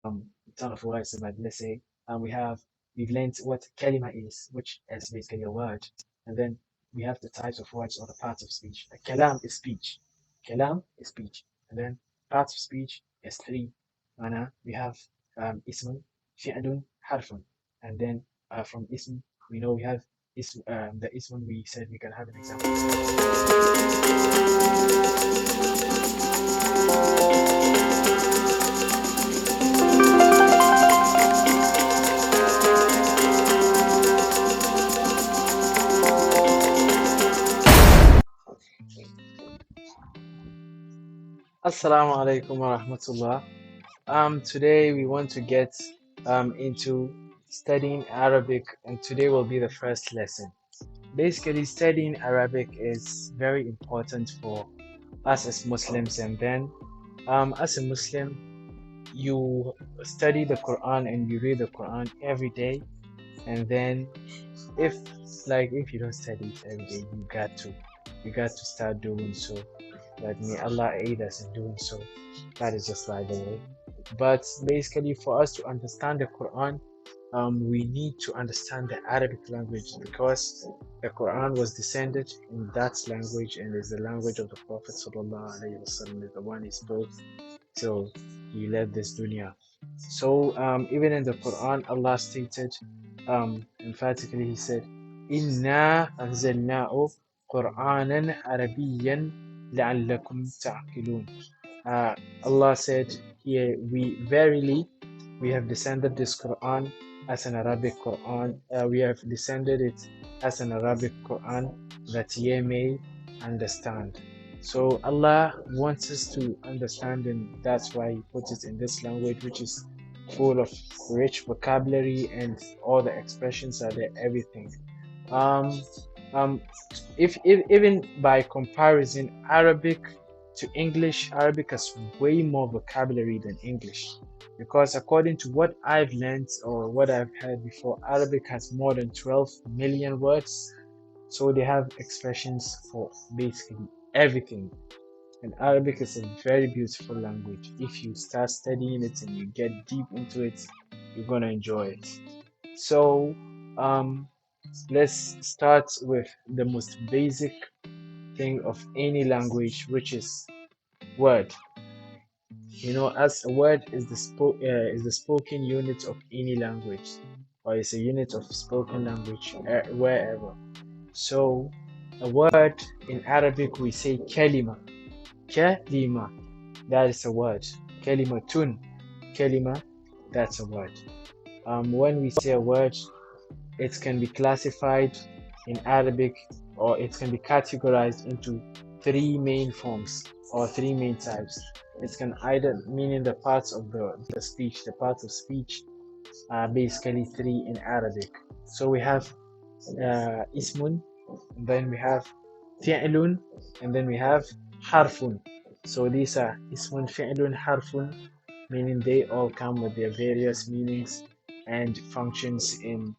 ton of words, but let's say we've learned what kalima is, which is basically a word, and then we have the types of words or the parts of speech. Like kalam is speech, kalam is speech, and then parts of speech is three. We have ismun, fi'lun, harfun, and then from ism we know we have the ismun. We said we can have an example is Assalamu alaikum wa rahmatullah. Today we want to get into studying Arabic, and today will be the first lesson. Basically, studying Arabic is very important for us as Muslims, and then as a Muslim, you study the Quran and you read the Quran every day, and then if if you don't study it every day, you got to start doing so. But may Allah aid us in doing so. That is just by the way. But basically, for us to understand the Quran, we need to understand the Arabic language because the Quran was descended in that language and is the language of the Prophet sallallahu alaihi wasallam, the one he spoke till he left this dunya. So even in the Quran, Allah stated emphatically, He said, "Inna anzalna'u Qur'anan Arabiyyan la'allakum ta'qilun." Allah said here, we have descended this Quran as an Arabic Quran. We have descended it as an Arabic Quran that ye may understand. So Allah wants us to understand, and that's why He put it in this language, which is full of rich vocabulary and all the expressions are there, everything. Um, um, if even by comparison, Arabic to English, Arabic has way more vocabulary than English. Because according to what I've learned or what I've heard before, Arabic has more than 12 million words. So they have expressions for basically everything. And Arabic is a very beautiful language. If you start studying it and you get deep into it, you're gonna enjoy it. So let's start with the most basic thing of any language, which is word. As a word is the spoken unit of any language, or is a unit of spoken language wherever. So a word in Arabic we say kalima. Kalima, that is a word. Kalimatun, kalima, that's a word. When we say a word, it can be classified in Arabic, or it can be categorized into three main forms or three main types. It can either meaning the parts of the speech. The parts of speech are basically three in Arabic. So we have ismun, and then we have fi'lun, and then we have harfun. So these are ismun, fi'lun, harfun, meaning they all come with their various meanings and functions in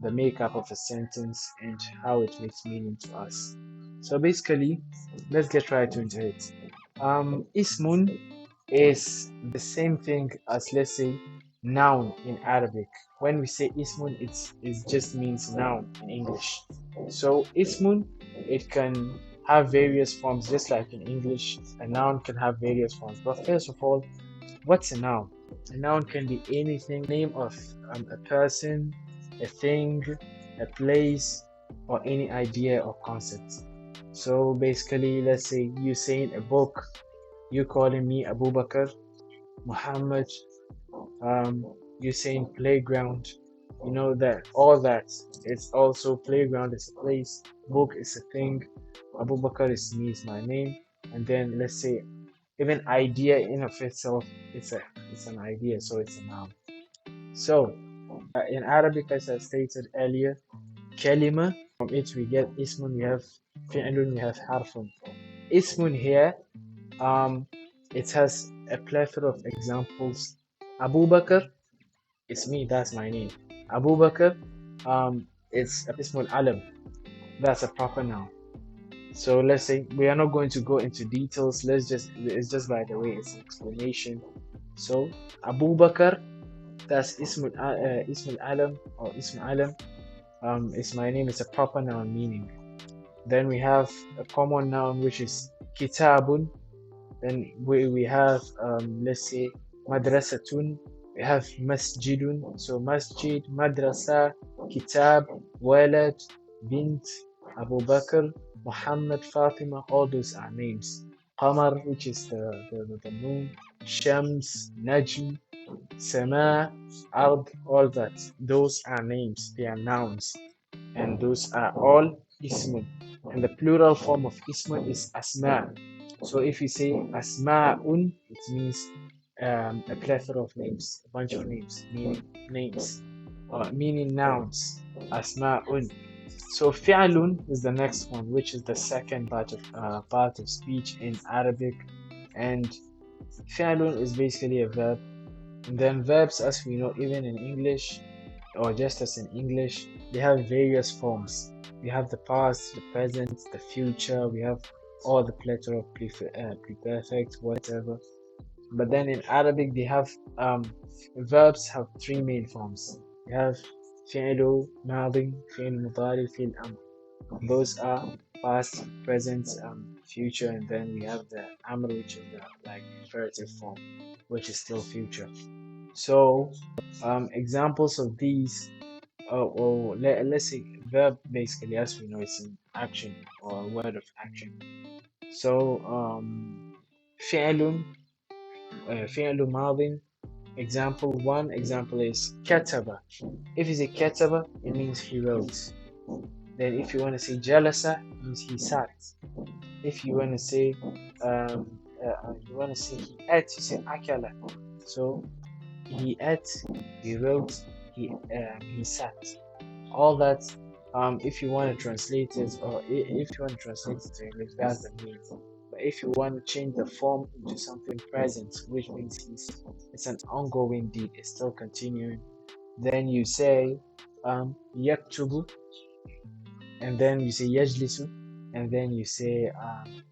the makeup of a sentence and how it makes meaning to us. So basically, let's get right into it. Ismun is the same thing as, let's say, noun in Arabic. When we say ismun, it just means noun in English. So ismun, it can have various forms, just like in English. A noun can have various forms. But first of all, what's a noun? A noun can be anything, name of a person, a thing, a place, or any idea or concept. So basically, let's say you saying a book, you calling me Abu Bakr, Muhammad, um, you saying playground, that all that. It's also playground is a place, book is a thing, Abu Bakr is my name, and then let's say even idea in of itself, it's an idea, so it's a noun. So in Arabic, as I stated earlier, kalima, from it we get ismun, we have fi'lun, we have harfun. Ismun here, um, it has a plethora of examples. Abu Bakr is me, that's my name. Abu Bakr, it's ismul alam, that's a proper noun. So let's say we are not going to go into details. It's just by the way, it's an explanation. So Abu Bakr, that's Ism al-Alam or Ism Alam. Is my name is a proper noun meaning. Then we have a common noun which is Kitabun. Then we have let's say Madrasatun. We have Masjidun. So Masjid, Madrasa, Kitab, Walad, Bint, Abu Bakr, Muhammad, Fatima. All those are names. Qamar, which is the moon. Shams, Najm, Sama, Ard, all that. Those are names. They are nouns. And those are all ismun. And the plural form of ismun is asma. So if you say asma'un, it means a plethora of names, a bunch of names, meaning names, meaning nouns. Asma'un. So fi'lun is the next one, which is the second part of speech in Arabic, and fi'lun is basically a verb. And then verbs, as we know, even in English, or just as in English, they have various forms. We have the past, the present, the future. We have all the plethora of preperfect, whatever. But then in Arabic, they have verbs have three main forms. We have fi'lu, madi, fi'l mudari, fi'l amr. Those are past, present, future, and then we have the amr, which is the like imperative form, which is still future. So examples of these, let's say verb basically, as we know, it's an action or a word of action. So فعل فعل ماض. Example one example is كتب. If you say كتب, it means he wrote. Then if you want to say jalasa, it means he sat. If you want to say he ate, you say akala. So he ate, he wrote, he sat. All that. If you want to translate it, or if you want to translate it to English, that's the meaning. But if you want to change the form into something present, which means it's an ongoing deed, it's still continuing, then you say yaktubu, and then you say yajlisu, and then you say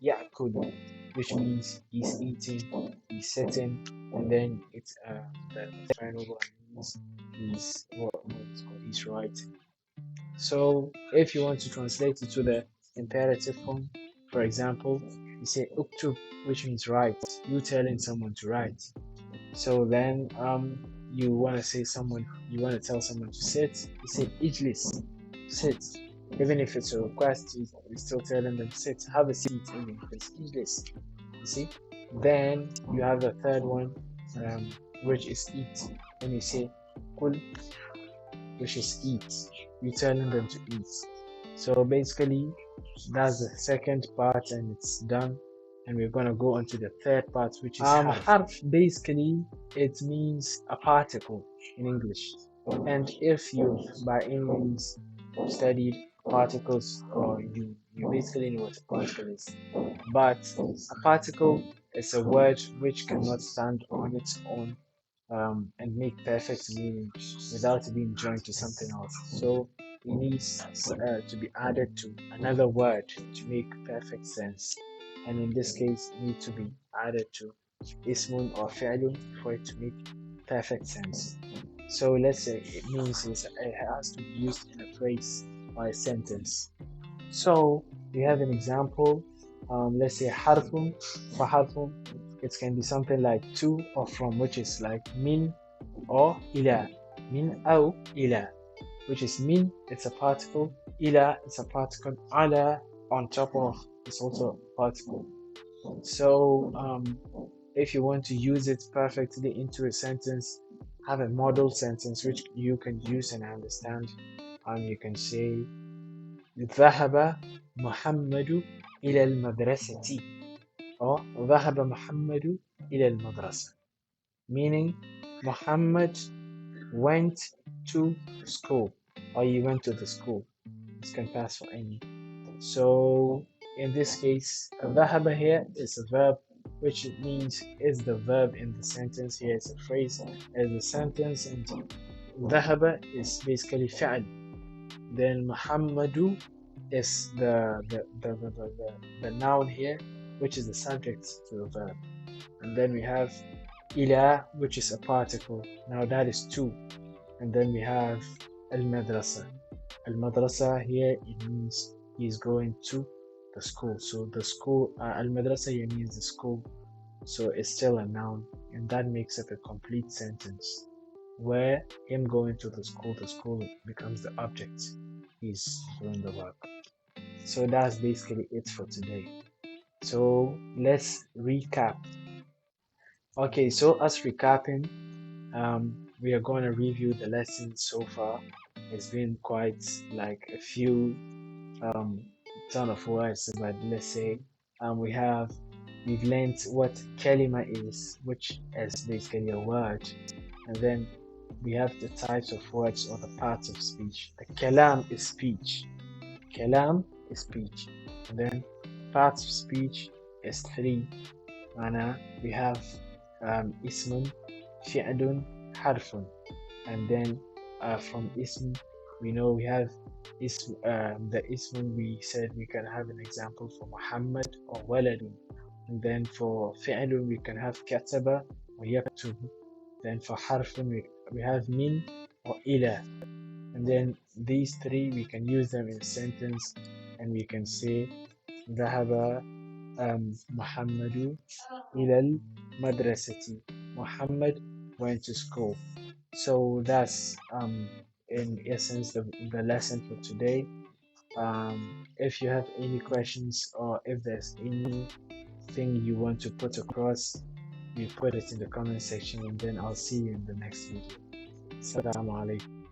yakulu, which means he's eating, he's sitting, and then it's the final one means he's writing. So if you want to translate it to the imperative form, for example, you say uktub, which means write. You telling someone to write. So then you want to tell someone to sit. You say ijlis, sit. Even if it's a request, you're still telling them sit, have a seat. Even if it's ijlis, you see. Then you have the third one, which is eat. When you say kul, which is eat, you're telling them to eat. So basically, that's the second part, and it's done. And we're gonna go on to the third part, which is harf. Basically, it means a particle in English. And if you by any means studied particles, or you basically know what a particle is. But a particle is a word which cannot stand on its own and make perfect meaning without being joined to something else. So it needs to be added to another word to make perfect sense. And in this case, it needs to be added to ismun or fi'lun for it to make perfect sense. So let's say it means it has to be used in a phrase or a sentence. So we have an example. Let's say harfun. For harfun, it can be something like to or from, which is like min or ila. Min أو ila, which is min, it's a particle. Ila, it's a particle. Ala, on top of, is also a particle. So if you want to use it perfectly into a sentence, have a model sentence which you can use and understand. You can say ذهب محمد إلى المدرسة, or ذهب محمد إلى المدرسة, meaning Muhammad went to school, or he went to the school. This can pass for any. So in this case, ذهب here is a verb, which it means is the verb in the sentence. Here is a phrase as a sentence, and ذهب is basically فعل. Then Muhammadu is the noun here, which is the subject to the verb. And then we have إلى, which is a particle. Now that is two. And then we have المدرسة. المدرسة here it means he is going to the school. So the school, المدرسة here means the school. So it's still a noun, and that makes up a complete sentence where him going to the school becomes the object. He's doing the work. So that's basically it for today. So let's recap. Okay, so us recapping, we are going to review the lessons so far. It's been quite like a few um, ton of words, but let's say we've learned what kalima is, which is basically a word, and then we have the types of words or the parts of speech. The kalam is speech. Kalam is speech, and then parts of speech is three. Mana we have ismun, fi'lun, harfun, and then from ism we know we have the ism we said we can have an example for Muhammad or waladun, and then for fi'lun we can have kataba or yaktubu, then for harfun we have min or ila, and then these three we can use them in a sentence and we can say ذهب محمد إلى المدرسة. Muhammad went to school. So that's in essence the lesson for today. If you have any questions or if there's anything you want to put across, you put it in the comment section and then I'll see you in the next video. Assalamu alaikum.